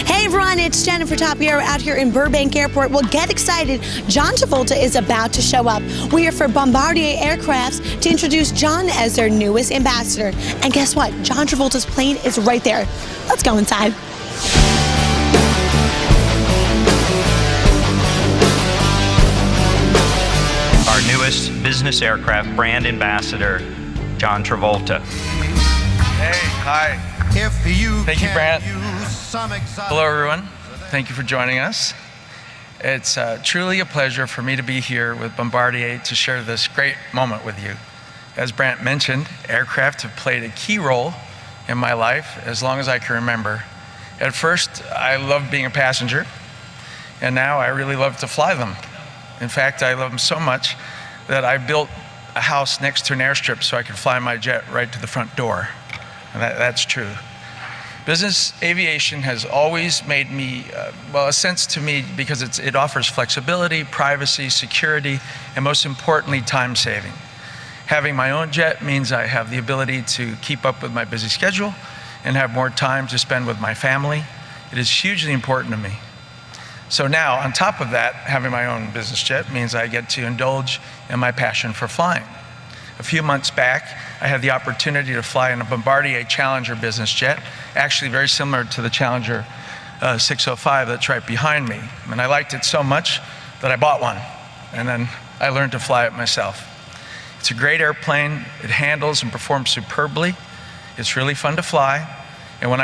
Hey everyone, it's Jennifer Tapio out here in Burbank Airport. Well, get excited. John Travolta is about to show up. We are for Bombardier Aircrafts to introduce John as their newest ambassador. And guess what? John Travolta's plane is right there. Let's go inside. Our newest business aircraft brand ambassador, John Travolta. Hey, hi. Thank you, Brant. Hello, everyone. Thank you for joining us. It's truly a pleasure for me to be here with Bombardier to share this great moment with you. As Brant mentioned, aircraft have played a key role in my life as long as I can remember. At first, I loved being a passenger, and now I really love to fly them. In fact, I love them so much that I built a house next to an airstrip so I could fly my jet right to the front door. And that's true. Business aviation has always made me, a sense to me because it offers flexibility, privacy, security, and most importantly, time saving. Having my own jet means I have the ability to keep up with my busy schedule and have more time to spend with my family. It is hugely important to me. So now, on top of that, having my own business jet means I get to indulge in my passion for flying. A few months back, I had the opportunity to fly in a Bombardier Challenger business jet, actually very similar to the Challenger 605 that's right behind me. And I liked it so much that I bought one, and then I learned to fly it myself. It's a great airplane. It handles and performs superbly. It's really fun to fly. And when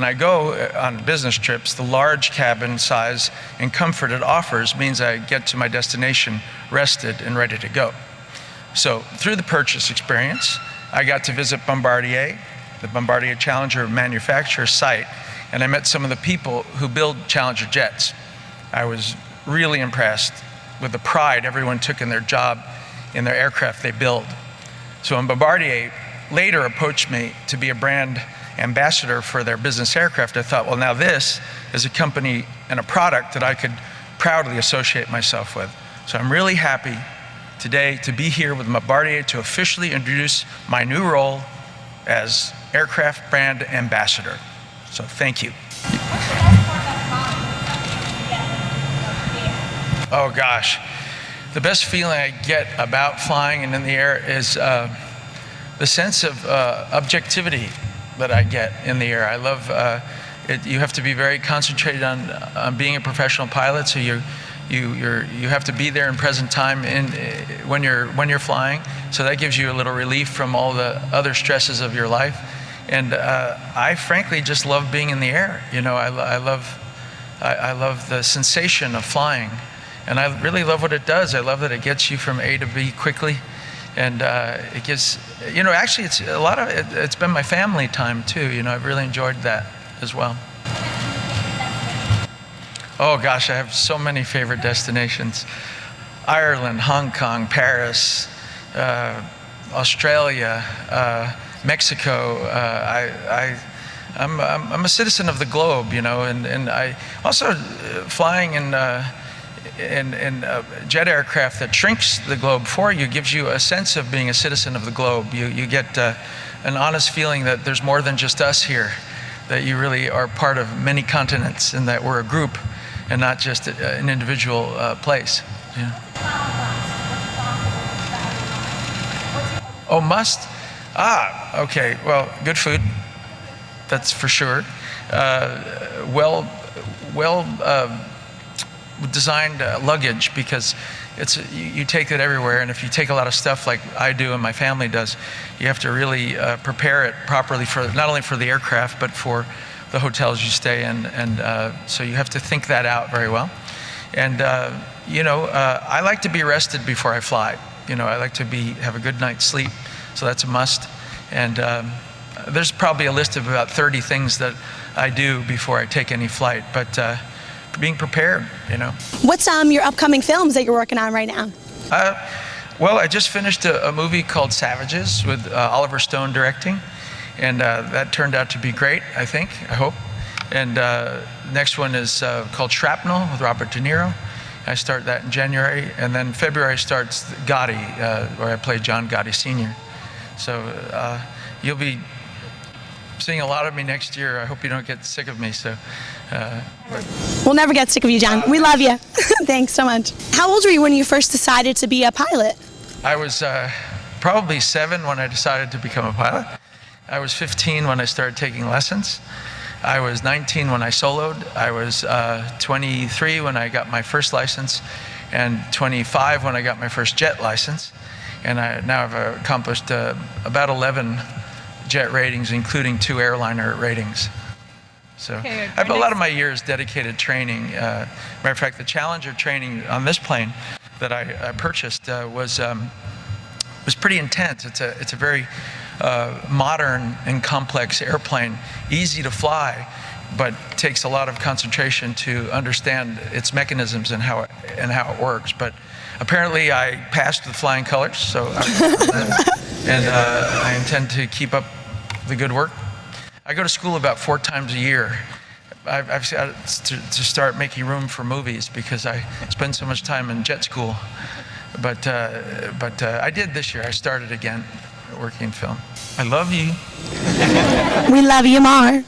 I go on business trips, the large cabin size and comfort it offers means I get to my destination rested and ready to go. So through the purchase experience, I got to visit Bombardier, the Bombardier Challenger manufacturer site, and I met some of the people who build Challenger jets. I was really impressed with the pride everyone took in their job, in their aircraft they build. So when Bombardier later approached me to be a brand ambassador for their business aircraft, I thought, well, now this is a company and a product that I could proudly associate myself with. So I'm really happy today to be here with Bombardier to officially introduce my new role as aircraft brand ambassador. So thank you. Oh gosh, the best feeling I get about flying and in the air is the sense of objectivity that I get in the air. I love it. You have to be very concentrated on being a professional pilot, so you have to be there in present time when you're flying. So that gives you a little relief from all the other stresses of your life. And I frankly just love being in the air. You know, I love the sensation of flying, and I really love what it does. I love that it gets you from A to B quickly. And it gives, actually it's been my family time too. I've really enjoyed that as well. Oh gosh, I have so many favorite destinations. Ireland, Hong Kong, Paris, Australia, Mexico. I'm a citizen of the globe, and I also flying in jet aircraft that shrinks the globe for you gives you a sense of being a citizen of the globe. You get an honest feeling that there's more than just us here, that you really are part of many continents and that we're a group and not just an individual place. Yeah. Oh, must? Okay, well, good food, that's for sure. Well designed luggage, because you take it everywhere, and if you take a lot of stuff like I do and my family does, you have to really prepare it properly for not only for the aircraft but for the hotels you stay in, and so you have to think that out very well. And I like to be rested before I fly. I like to have a good night's sleep, so that's a must. And there's probably a list of about 30 things that I do before I take any flight, but being prepared, What's your upcoming films that you're working on right now? Well, I just finished a movie called Savages with Oliver Stone directing, and that turned out to be great, I hope. And next one is called Shrapnel with Robert De Niro. I start that in January, and then February starts Gotti, where I play John Gotti Sr. So you'll be seeing a lot of me next year. I hope you don't get sick of me. So, We'll never get sick of you, John. We love you. Thanks so much. How old were you when you first decided to be a pilot? I was probably 7 when I decided to become a pilot. I was 15 when I started taking lessons. I was 19 when I soloed. I was 23 when I got my first license, and 25 when I got my first jet license. And I now have accomplished about 11 jet ratings, including 2 airliner ratings. So I have a lot of my years dedicated training. Matter of fact, the Challenger training on this plane that I purchased was pretty intense. It's a very modern and complex airplane, easy to fly, but takes a lot of concentration to understand its mechanisms and how it works. But apparently, I passed with flying colors, so I intend to keep up the good work. I go to school about 4 times a year. I've got to start making room for movies because I spend so much time in jet school. But I did this year. I started again working in film. I love you. We love you more.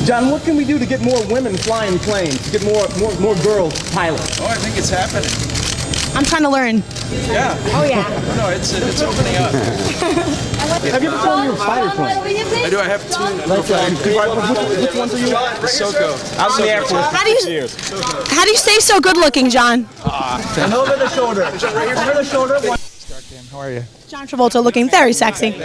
John, what can we do to get more women flying planes, to get more girls pilots? Oh, I think it's happening. I'm trying to learn. Yeah. Oh, yeah. No, it's opening up. Have you ever flown your fighter plane? I do. I have 2. Which ones are you? SoCo. I was in the Air Force for 6 years. How do you stay so good looking, John? And over the shoulder. Right here, over the shoulder. How are you? John Travolta looking very sexy.